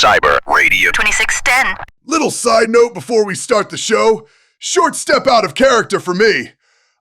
Cyber Radio 2610. Little side note before we start the show. Short step out of character for me.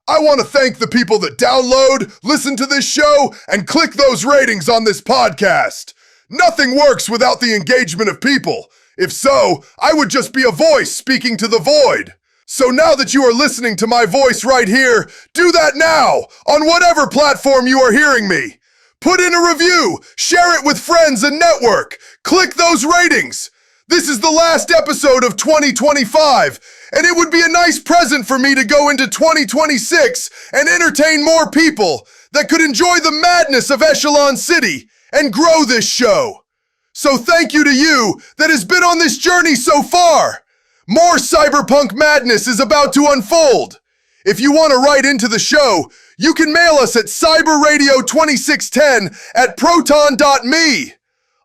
I want to thank the people that download, listen to this show, and click those ratings on this podcast. Nothing works without the engagement of people. If so, I would just be a voice speaking to the void. So now that you are listening to my voice right here, do that now, on whatever platform you are hearing me. Put in a review, share it with friends and network, click those ratings. This is the last episode of 2025, and it would be a nice present for me to go into 2026 and entertain more people that could enjoy the madness of Echelon City and grow this show. So thank you to you that has been on this journey so far. More cyberpunk madness is about to unfold. If you want to write into the show, you can mail us at cyberradio2610@proton.me.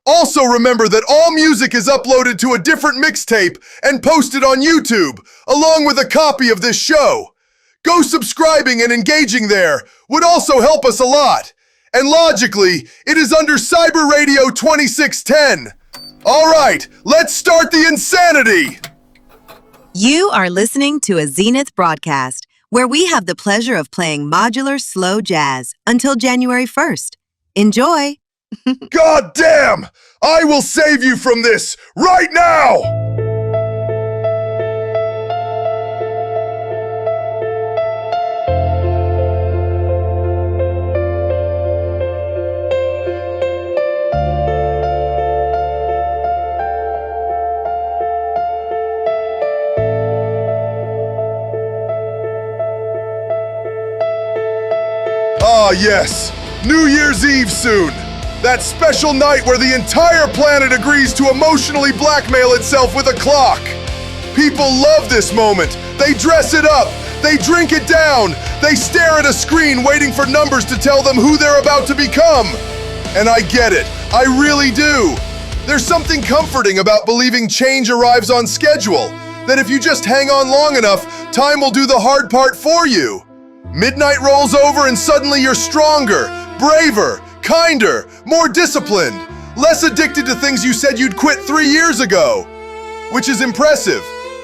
Also remember that all music is uploaded to a different mixtape and posted on YouTube, along with a copy of this show. Go subscribing and engaging there would also help us a lot. And logically, it is under Cyber Radio 2610. All right, let's start the insanity. You are listening to a Zenith broadcast, where we have the pleasure of playing modular slow jazz until January 1st. Enjoy! God damn! I will save you from this right now! Ah, yes. New Year's Eve soon. That special night where the entire planet agrees to emotionally blackmail itself with a clock. People love this moment. They dress it up. They drink it down. They stare at a screen waiting for numbers to tell them who they're about to become. And I get it. I really do. There's something comforting about believing change arrives on schedule. That if you just hang on long enough, time will do the hard part for you. Midnight rolls over and suddenly you're stronger, braver, kinder, more disciplined, less addicted to things you said you'd quit 3 years ago. Which is impressive,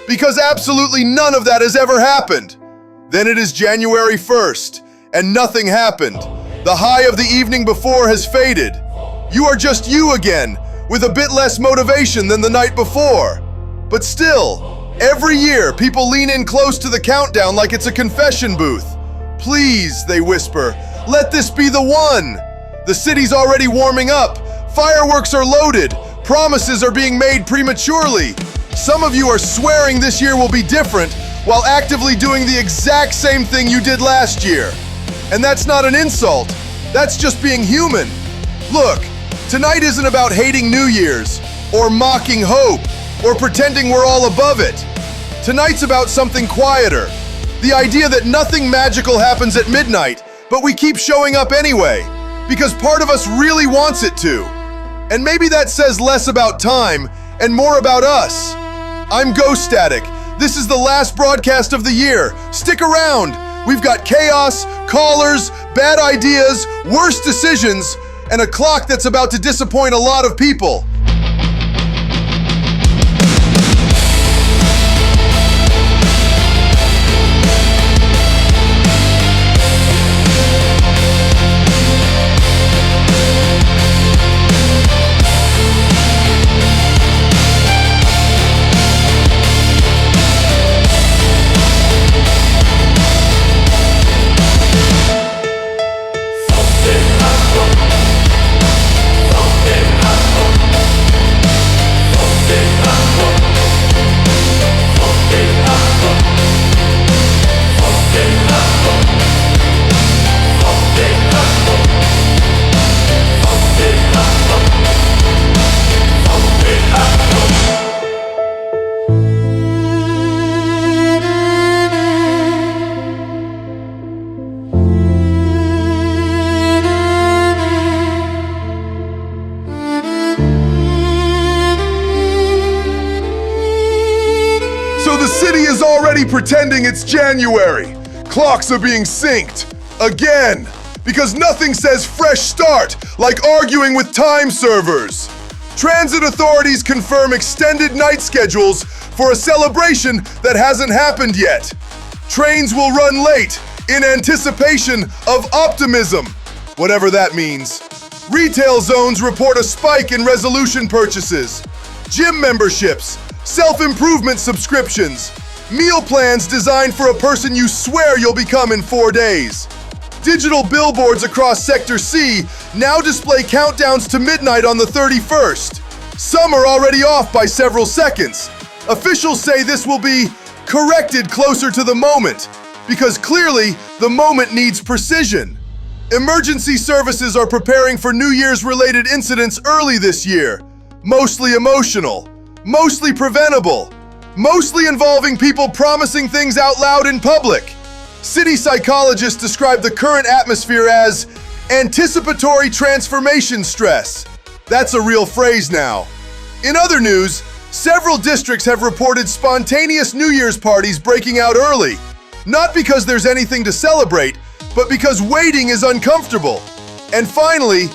because absolutely none of that has ever happened. Then it is January 1st, and nothing happened. The high of the evening before has faded. You are just you again, with a bit less motivation than the night before. But still, every year people lean in close to the countdown like it's a confession booth. Please, they whisper, let this be the one. The city's already warming up. Fireworks are loaded. Promises are being made prematurely. Some of you are swearing this year will be different while actively doing the exact same thing you did last year. And that's not an insult. That's just being human. Look, tonight isn't about hating New Year's or mocking hope or pretending we're all above it. Tonight's about something quieter. The idea that nothing magical happens at midnight, but we keep showing up anyway. Because part of us really wants it to. And maybe that says less about time and more about us. I'm Ghost Static. This is the last broadcast of the year. Stick around. We've got chaos, callers, bad ideas, worse decisions, and a clock that's about to disappoint a lot of people. Already pretending it's January. Clocks are being synced. Again. Because nothing says fresh start like arguing with time servers. Transit authorities confirm extended night schedules for a celebration that hasn't happened yet. Trains will run late in anticipation of optimism, whatever that means. Retail zones report a spike in resolution purchases. Gym memberships, self-improvement subscriptions, meal plans designed for a person you swear you'll become in 4 days. Digital billboards across Sector C now display countdowns to midnight on the 31st. Some are already off by several seconds. Officials say this will be corrected closer to the moment, because clearly the moment needs precision. Emergency services are preparing for New Year's related incidents early this year. Mostly emotional, mostly preventable, mostly involving people promising things out loud in public. City psychologists describe the current atmosphere as anticipatory transformation stress. That's a real phrase now. In other news, several districts have reported spontaneous New Year's parties breaking out early. Not because there's anything to celebrate, but because waiting is uncomfortable. And finally,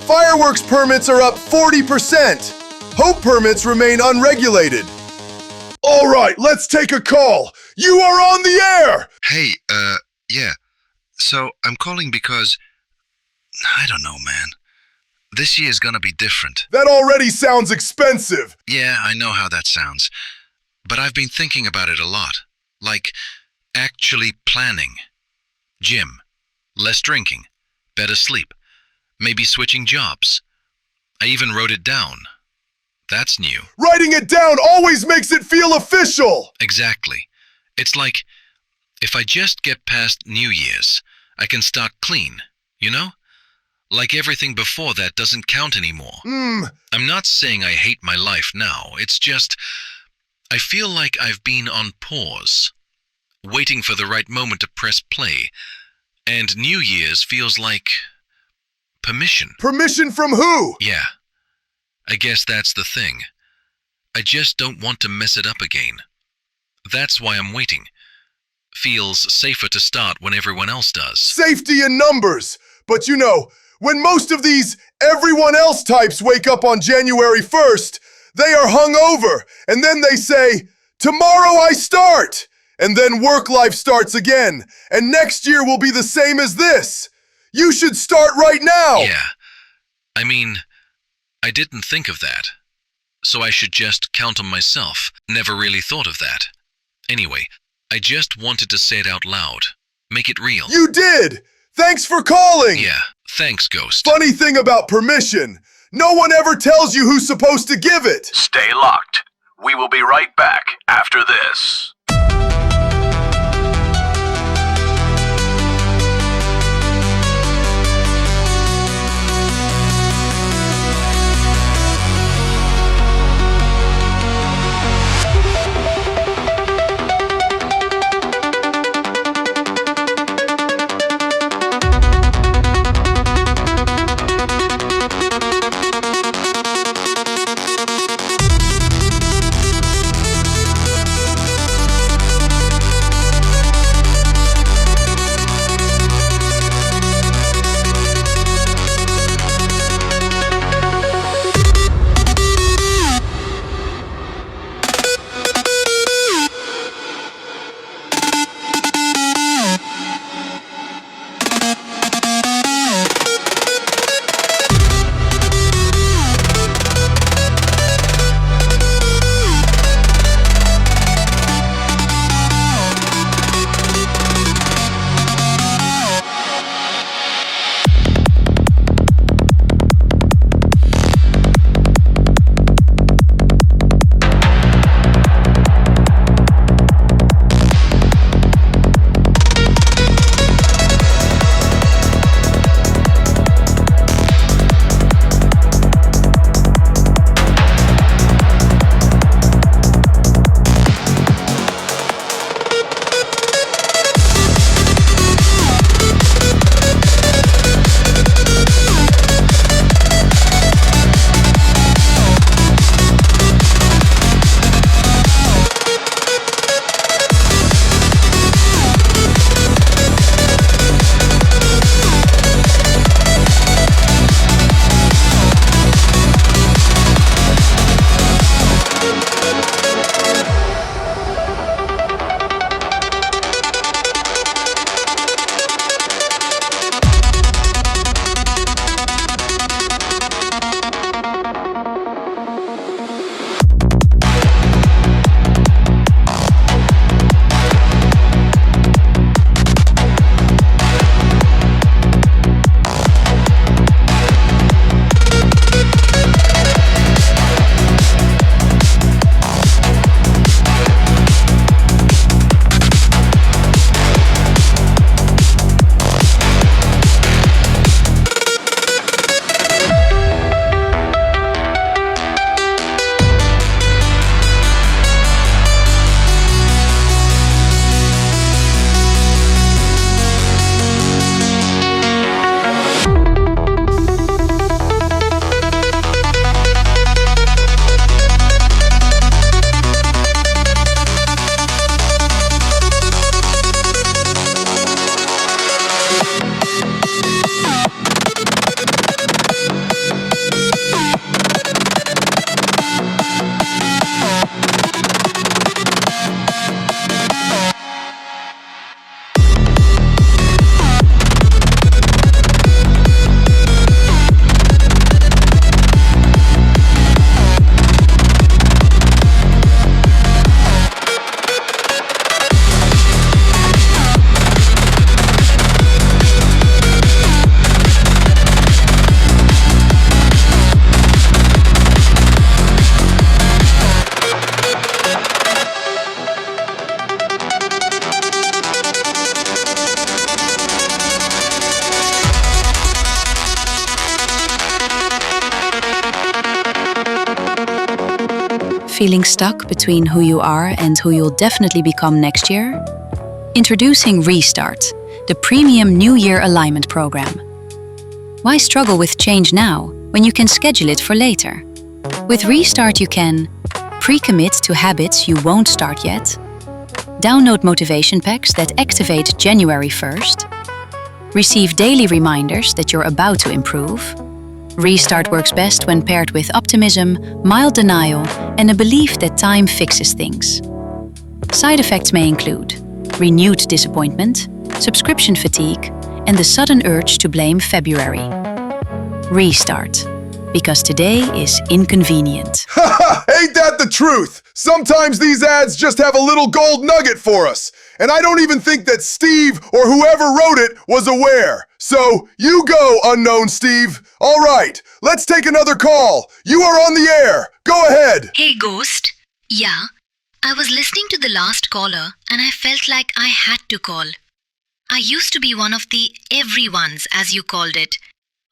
fireworks permits are up 40%. Hope permits remain unregulated. All right, let's take a call. You are on the air! Hey, yeah. So, I'm calling because, I don't know, man. This year's gonna be different. That already sounds expensive. Yeah, I know how that sounds. But I've been thinking about it a lot. Like, actually planning. Gym. Less drinking. Better sleep. Maybe switching jobs. I even wrote it down. That's new. Writing it down always makes it feel official. Exactly. It's like, if I just get past New Year's, I can start clean, you know? Like everything before that doesn't count anymore. I'm not saying I hate my life now. It's just, I feel like I've been on pause, waiting for the right moment to press play. And New Year's feels like permission. Permission from who? Yeah. I guess that's the thing. I just don't want to mess it up again. That's why I'm waiting. Feels safer to start when everyone else does. Safety in numbers. But you know, when most of these everyone else types wake up on January 1st, they are hungover, and then they say, tomorrow I start! And then work life starts again, and next year will be the same as this. You should start right now! Yeah. I mean, I didn't think of that. So I should just count on myself. Never really thought of that. Anyway, I just wanted to say it out loud. Make it real. You did! Thanks for calling! Yeah, thanks, Ghost. Funny thing about permission. No one ever tells you who's supposed to give it. Stay locked. We will be right back after this. feeling stuck between who you are and who you'll definitely become next year? Introducing Restart, the premium New Year alignment program. Why struggle with change now when you can schedule it for later? With Restart you can pre-commit to habits you won't start yet, download motivation packs that activate January 1st, receive daily reminders that you're about to improve. Restart works best when paired with optimism, mild denial, and a belief that time fixes things. Side effects may include renewed disappointment, subscription fatigue, and the sudden urge to blame February. Restart, because today is inconvenient. Haha, ain't that the truth? Sometimes these ads just have a little gold nugget for us. And I don't even think that Steve or whoever wrote it was aware. So, you go, unknown Steve. All right, let's take another call. You are on the air. Go ahead. Hey, Ghost. Yeah, I was listening to the last caller and I felt like I had to call. I used to be one of the everyones, as you called it.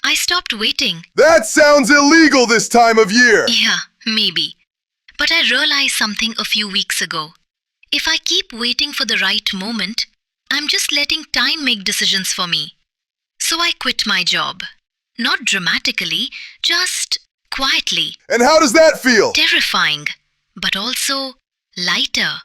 I stopped waiting. That sounds illegal this time of year. Yeah, maybe. But I realized something a few weeks ago. If I keep waiting for the right moment, I'm just letting time make decisions for me. So I quit my job. Not dramatically, just quietly. And how does that feel? Terrifying, but also lighter.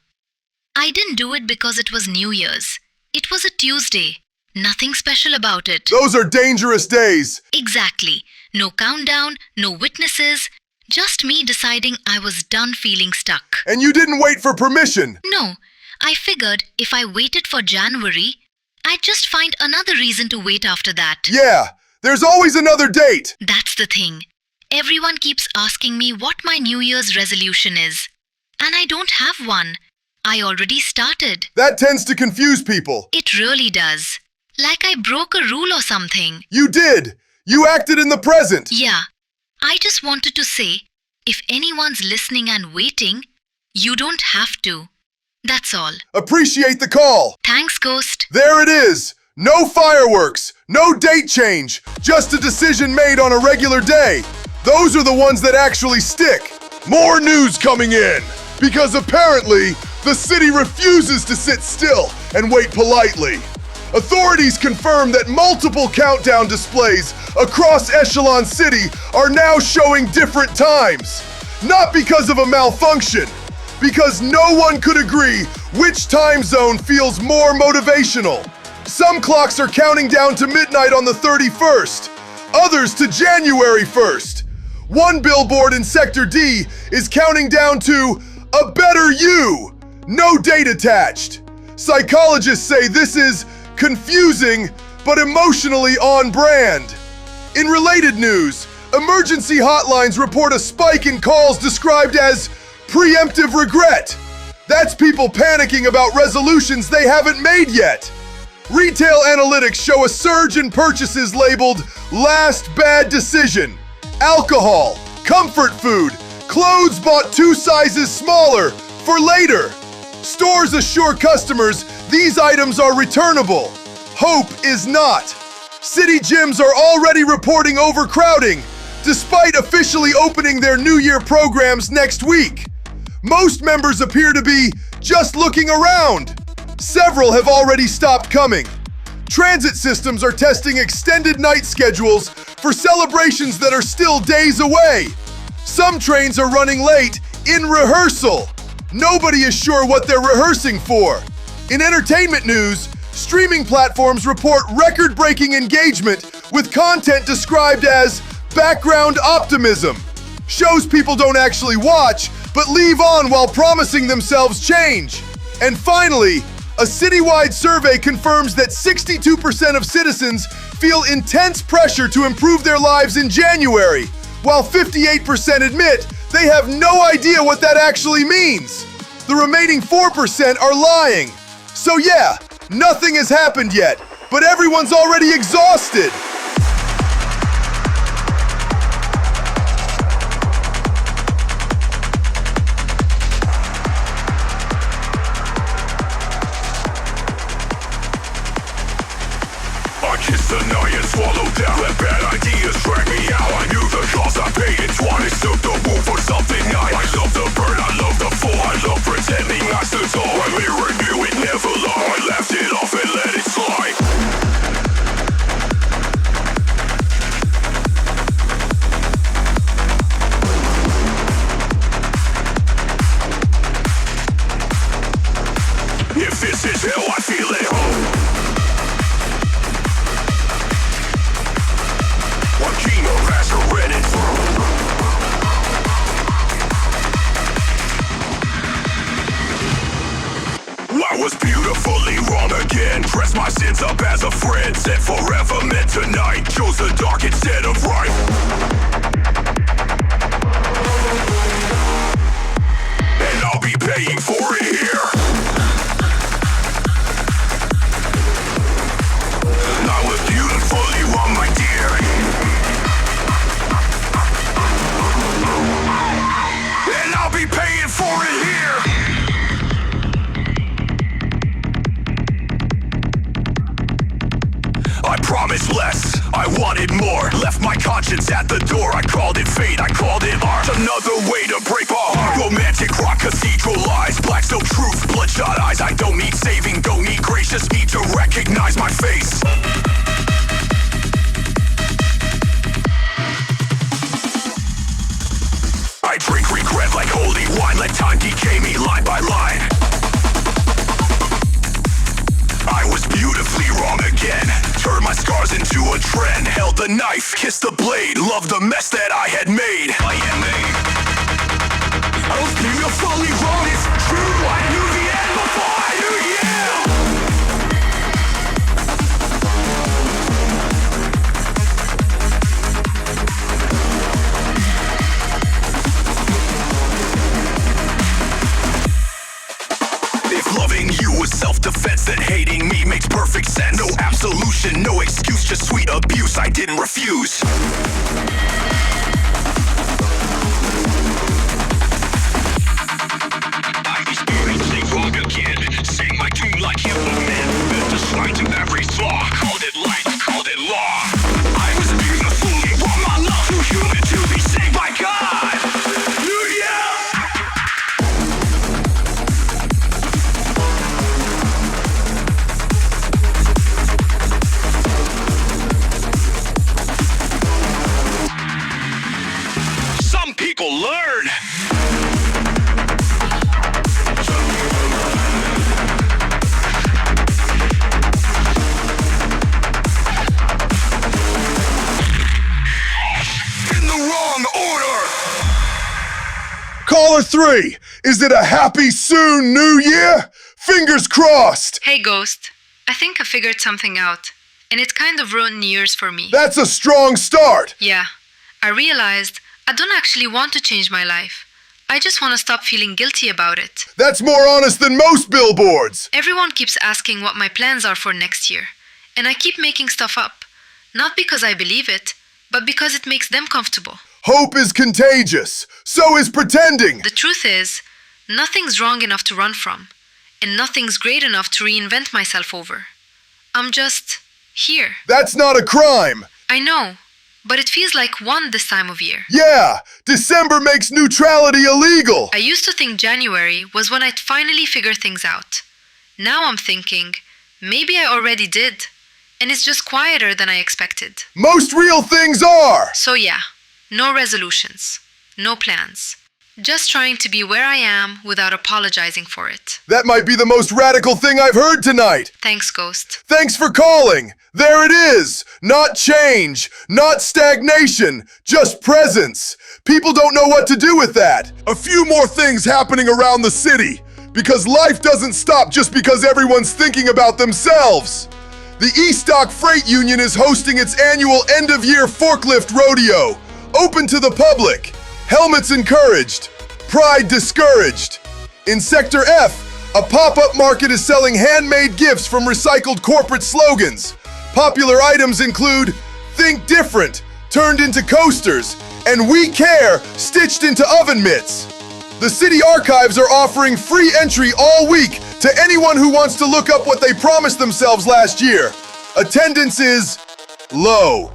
I didn't do it because it was New Year's. It was a Tuesday. Nothing special about it. Those are dangerous days. Exactly. No countdown, no witnesses, just me deciding I was done feeling stuck. And you didn't wait for permission. No, I figured if I waited for January, I'd just find another reason to wait after that. Yeah, there's always another date. That's the thing. Everyone keeps asking me what my New Year's resolution is. And I don't have one. I already started. That tends to confuse people. It really does. Like I broke a rule or something. You did. You acted in the present. Yeah. I just wanted to say, if anyone's listening and waiting, you don't have to. That's all. Appreciate the call. Thanks, Ghost. There it is. No fireworks, no date change, just a decision made on a regular day. Those are the ones that actually stick. More news coming in, because apparently the city refuses to sit still and wait politely. Authorities confirm that multiple countdown displays across Echelon City are now showing different times. Not because of a malfunction, because no one could agree which time zone feels more motivational. Some clocks are counting down to midnight on the 31st, others to January 1st. One billboard in Sector D is counting down to a better you, no date attached. Psychologists say this is confusing, but emotionally on brand. In related news, emergency hotlines report a spike in calls described as preemptive regret. That's people panicking about resolutions they haven't made yet. Retail analytics show a surge in purchases labeled last bad decision. Alcohol, comfort food, clothes bought 2 sizes smaller for later. Stores assure customers these items are returnable. Hope is not. City gyms are already reporting overcrowding, despite officially opening their New Year programs next week. Most members appear to be just looking around. Several have already stopped coming. Transit systems are testing extended night schedules for celebrations that are still days away. Some trains are running late in rehearsal. Nobody is sure what they're rehearsing for. In entertainment news, streaming platforms report record-breaking engagement with content described as background optimism. Shows people don't actually watch, but leave on while promising themselves change. And finally, a citywide survey confirms that 62% of citizens feel intense pressure to improve their lives in January, while 58% admit they have no idea what that actually means. The remaining 4% are lying. So yeah, nothing has happened yet, but everyone's already exhausted. I kissed the night and swallowed down. Let bad ideas drag me out. I knew the cost I paid. It's one. I took the move for something nice. I love the bird. I love was beautifully wrong again. Dressed my sins up as a friend. Said forever meant tonight. Chose the dark instead of right. And I'll be paying for it here. I was beautifully wrong, my dear. And I'll be paying for it here. I promised less, I wanted more. Left my conscience at the door. I called it fate, I called it art. Another way to break my heart. Romantic rock cathedral lies. Black stone truth, bloodshot eyes. I don't need saving, don't need grace. Just need to recognize my face. I drink regret like holy wine. Let time decay me line by line. I was beautifully wrong again. Turned my scars into a trend. Held the knife, kissed the blade. Loved the mess that I had made. I am made. I was beautifully wrong, it's true. I knew the end before I knew you. If loving you was self-defense, then hating me makes perfect sense. No absolution, no excuse, just sweet abuse I didn't refuse. I experienced it wrong again. Sang my tune like you were men. Built a shrine to every flaw. Called it light, called it law. I was beautifully wrong. My love too human to be saved by God. Yeah. Some people learn. In the wrong order. Caller 3, is it a happy soon new year? Fingers crossed. Hey, Ghost. I think I figured something out, and it kind of ruined New Year's for me. That's a strong start. Yeah, I realized I don't actually want to change my life. I just want to stop feeling guilty about it. That's more honest than most billboards. Everyone keeps asking what my plans are for next year, and I keep making stuff up. Not because I believe it, but because it makes them comfortable. Hope is contagious. So is pretending. The truth is, nothing's wrong enough to run from, and nothing's great enough to reinvent myself over. I'm just here. That's not a crime. I know, but it feels like one this time of year. Yeah, December makes neutrality illegal. I used to think January was when I'd finally figure things out. Now I'm thinking, maybe I already did, and it's just quieter than I expected. Most real things are. So yeah, no resolutions, no plans. Just trying to be where I am without apologizing for it. That might be the most radical thing I've heard tonight. Thanks, Ghost. Thanks for calling. There it is. Not change, not stagnation, just presence. People don't know what to do with that. A few more things happening around the city. Because life doesn't stop just because everyone's thinking about themselves. The Estock Freight Union is hosting its annual end-of-year forklift rodeo. Open to the public. Helmets encouraged. Pride discouraged. In Sector F, a pop-up market is selling handmade gifts from recycled corporate slogans. Popular items include Think Different, turned into coasters, and We Care, stitched into oven mitts. The city archives are offering free entry all week to anyone who wants to look up what they promised themselves last year. Attendance is low.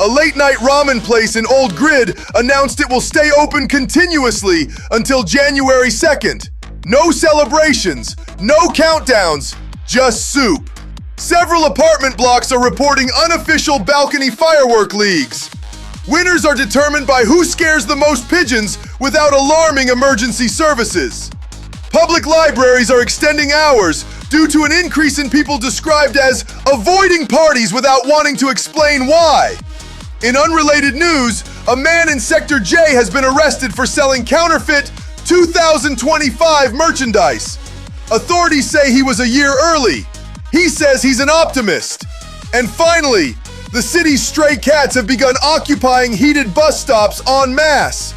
A late-night ramen place in Old Grid announced it will stay open continuously until January 2nd. No celebrations, no countdowns, just soup. Several apartment blocks are reporting unofficial balcony firework leagues. Winners are determined by who scares the most pigeons without alarming emergency services. Public libraries are extending hours due to an increase in people described as avoiding parties without wanting to explain why. In unrelated news, a man in Sector J has been arrested for selling counterfeit 2025 merchandise. Authorities say he was a year early. He says he's an optimist. And finally, the city's stray cats have begun occupying heated bus stops en masse.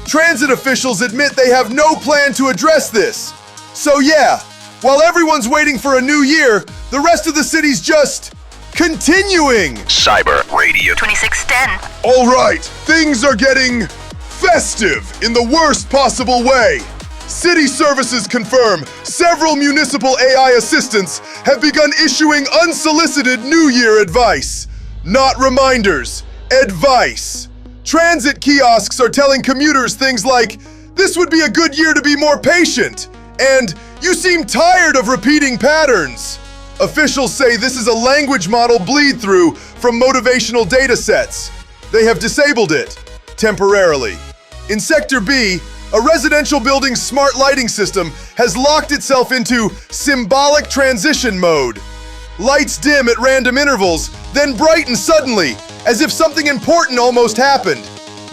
Transit officials admit they have no plan to address this. So yeah, while everyone's waiting for a new year, the rest of the city's just continuing. Cyber Radio 2610. All right, things are getting festive in the worst possible way. City services confirm several municipal AI assistants have begun issuing unsolicited New Year advice. Not reminders, advice. Transit kiosks are telling commuters things like, "This would be a good year to be more patient," and "You seem tired of repeating patterns." Officials say this is a language model bleed-through from motivational data sets. They have disabled it, temporarily. In Sector B, a residential building's smart lighting system has locked itself into symbolic transition mode. Lights dim at random intervals, then brighten suddenly, as if something important almost happened.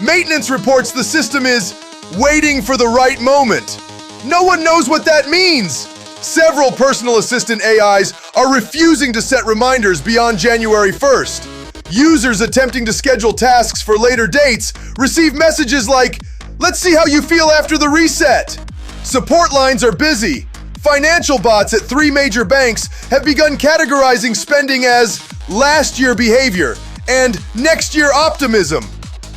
Maintenance reports the system is waiting for the right moment. No one knows what that means. Several personal assistant AIs are refusing to set reminders beyond January 1st. Users attempting to schedule tasks for later dates receive messages like, "Let's see how you feel after the reset." Support lines are busy. Financial bots at 3 major banks have begun categorizing spending as last year behavior and next year optimism.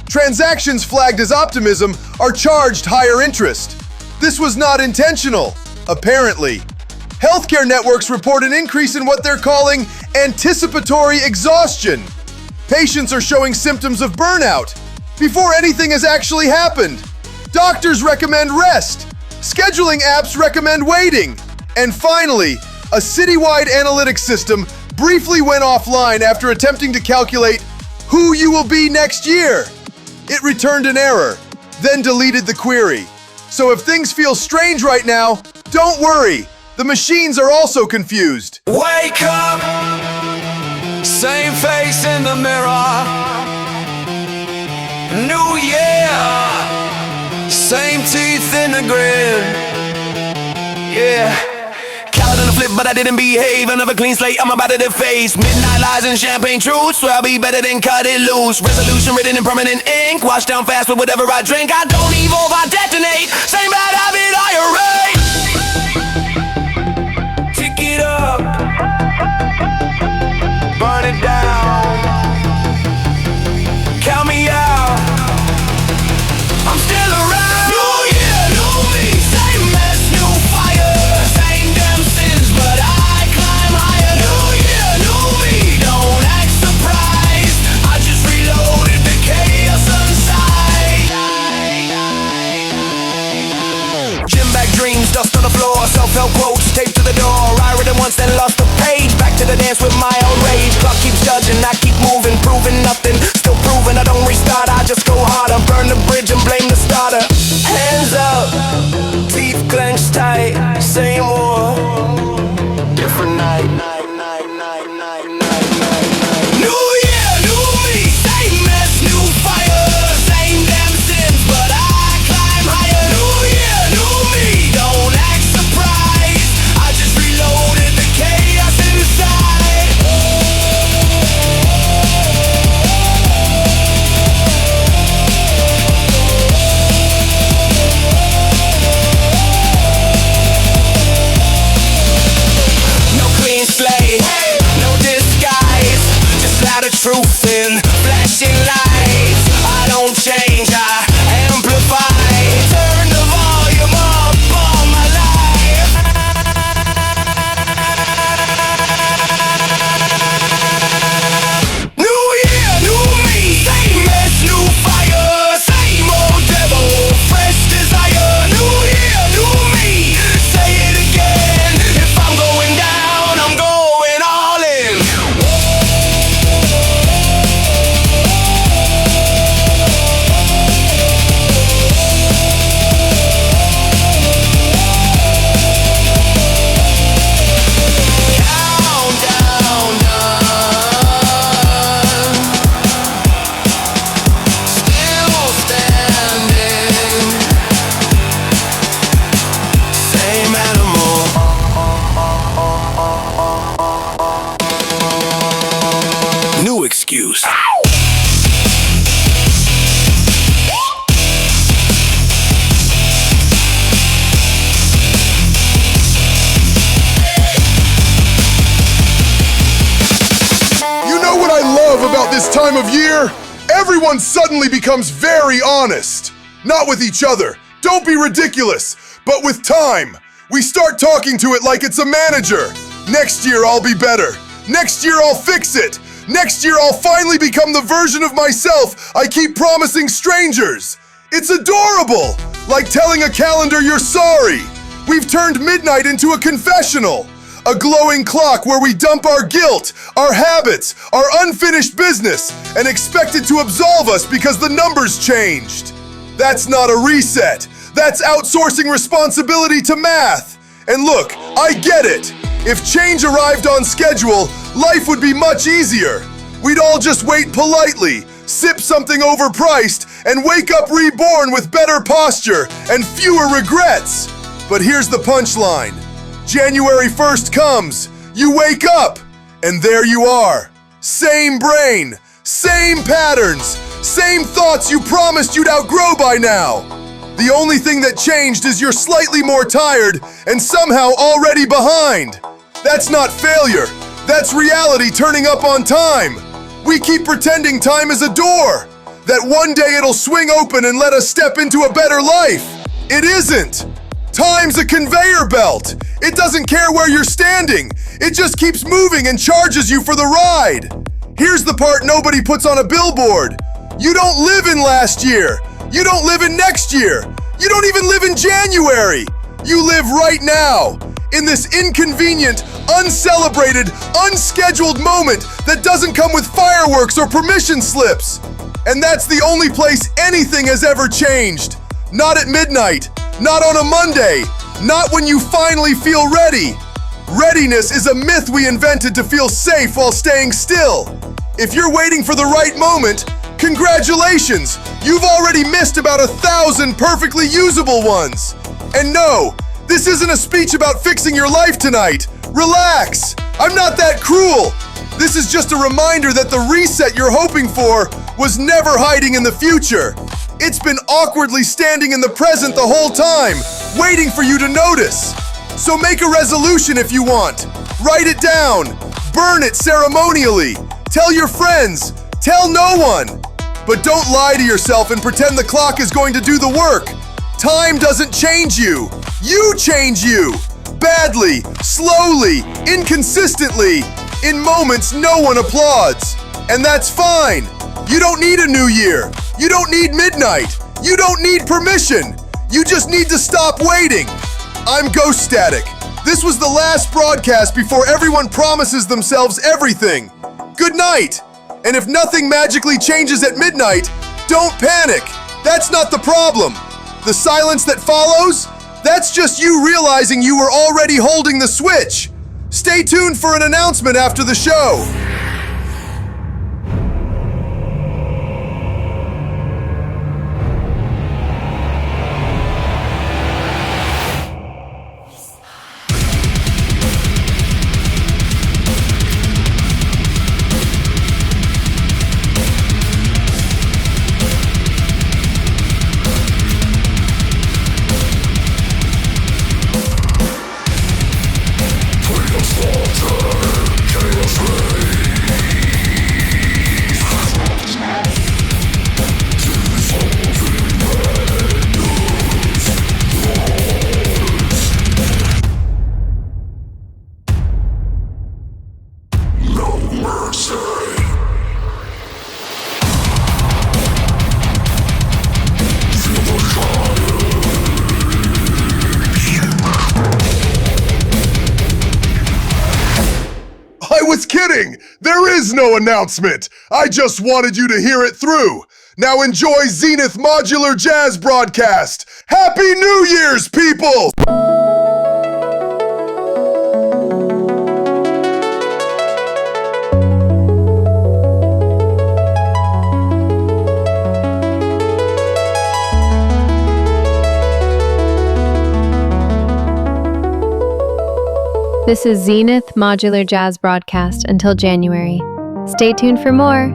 Transactions flagged as optimism are charged higher interest. This was not intentional, apparently. Healthcare networks report an increase in what they're calling anticipatory exhaustion. Patients are showing symptoms of burnout before anything has actually happened. Doctors recommend rest. Scheduling apps recommend waiting. And finally, a citywide analytics system briefly went offline after attempting to calculate who you will be next year. It returned an error, then deleted the query. So if things feel strange right now, don't worry. The machines are also confused. Wake up, same face in the mirror. New year, same teeth in the grin. Yeah. Colored in the flip, but I didn't behave. Another clean slate, I'm about to deface. Midnight lies and champagne truth. Swear I'll be better than cut it loose. Resolution written in permanent ink. Wash down fast with whatever I drink. I don't evolve, I detonate. Same bad habit I erase. Tick it up, burn it down. Count me out. I'm still around. New year, new me. Same mess, new fire. Same damn sins, but I climb higher. New year, new me. Don't act surprised. I just reloaded the chaos inside. Gym bag dreams, dust on the floor. Self-help quotes, taped to the door. I read it once, then lost the page. Back to the dance with my own rage. Clock keeps judging, I keep moving, proving nothing. Still proving I don't restart, I just go harder. Burn the bridge and blame the starter. Hands up, teeth clenched tight. Same war, different night. New year, new me. Same mess, new fire. Same damn sins, but I climb higher. New year, new me. Don't act surprised. I just reloaded the chaos inside. excuse. You know what I love about this time of year? Everyone suddenly becomes very honest. Not with each other. Don't be ridiculous. But with time. We start talking to it like it's a manager. Next year I'll be better. Next year I'll fix it. Next year I'll finally become the version of myself I keep promising strangers. It's adorable. Like telling a calendar you're sorry. We've turned midnight into a confessional. A glowing clock where we dump our guilt, our habits, our unfinished business, and expect it to absolve us because the numbers changed. That's not a reset. That's outsourcing responsibility to math. And look, I get it. If change arrived on schedule, life would be much easier. We'd all just wait politely, sip something overpriced, and wake up reborn with better posture and fewer regrets. But here's the punchline. January 1st comes, you wake up, and there you are. Same brain, same patterns, same thoughts you promised you'd outgrow by now. The only thing that changed is you're slightly more tired and somehow already behind. That's not failure, that's reality turning up on time. We keep pretending time is a door, that one day it'll swing open and let us step into a better life. It isn't. Time's a conveyor belt. It doesn't care where you're standing. It just keeps moving and charges you for the ride. Here's the part nobody puts on a billboard. You don't live in last year. You don't live in next year. You don't even live in January. You live right now, in this inconvenient, uncelebrated, unscheduled moment that doesn't come with fireworks or permission slips. And that's the only place anything has ever changed. Not at midnight. Not on a Monday. Not when you finally feel ready. Readiness is a myth we invented to feel safe while staying still. If you're waiting for the right moment, congratulations! You've already missed about 1,000 perfectly usable ones. And no, this isn't a speech about fixing your life tonight. Relax! I'm not that cruel. This is just a reminder that the reset you're hoping for was never hiding in the future. It's been awkwardly standing in the present the whole time, waiting for you to notice. So make a resolution if you want. Write it down. Burn it ceremonially. Tell your friends. Tell no one. But don't lie to yourself and pretend the clock is going to do the work. Time doesn't change you. You change you. Badly, slowly, inconsistently, in moments no one applauds. And that's fine. You don't need a new year. You don't need midnight. You don't need permission. You just need to stop waiting. I'm Ghost Static. This was the last broadcast before everyone promises themselves everything. Good night. And if nothing magically changes at midnight, don't panic. That's not the problem. The silence that follows, that's just you realizing you were already holding the switch. Stay tuned for an announcement after the show. Kidding! There is no announcement! I just wanted you to hear it through! Now enjoy Zenith Modular Jazz Broadcast! Happy New Year's, people! This is Zenith Modular Jazz Broadcast until January. Stay tuned for more.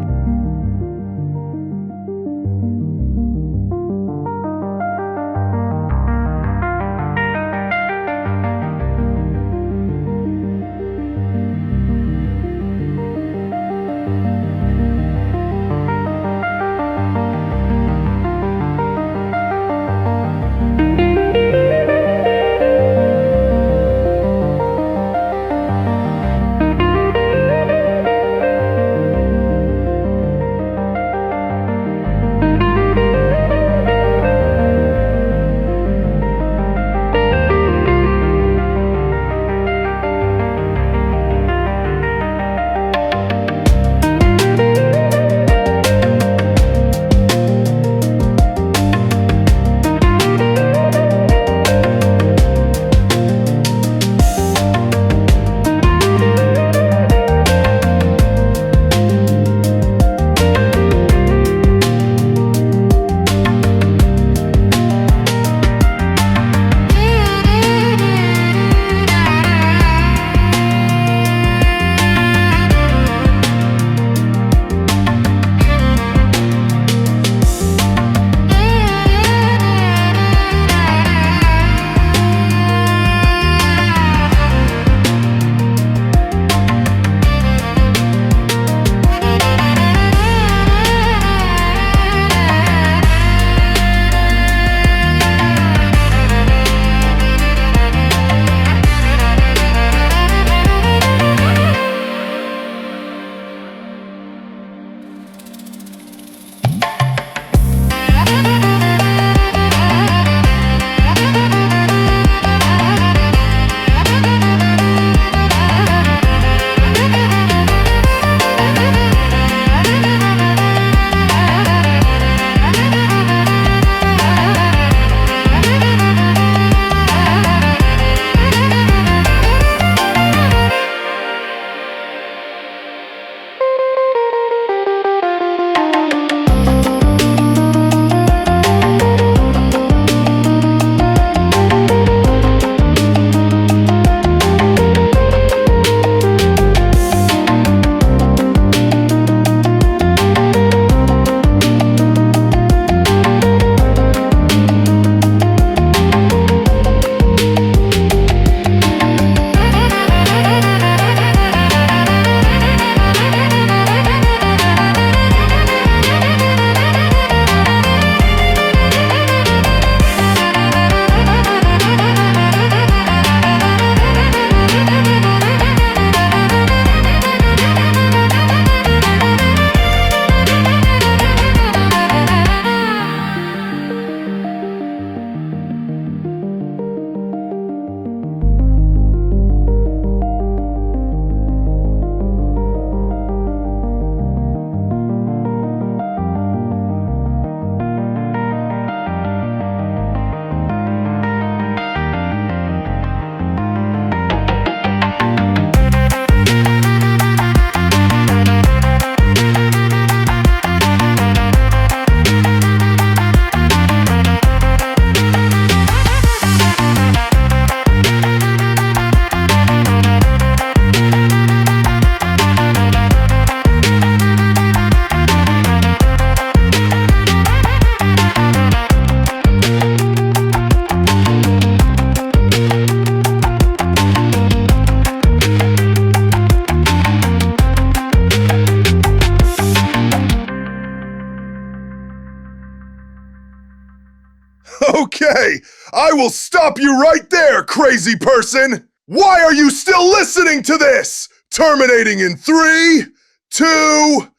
Okay, I will stop you right there, crazy person! Why are you still listening to this? Terminating in 3, 2,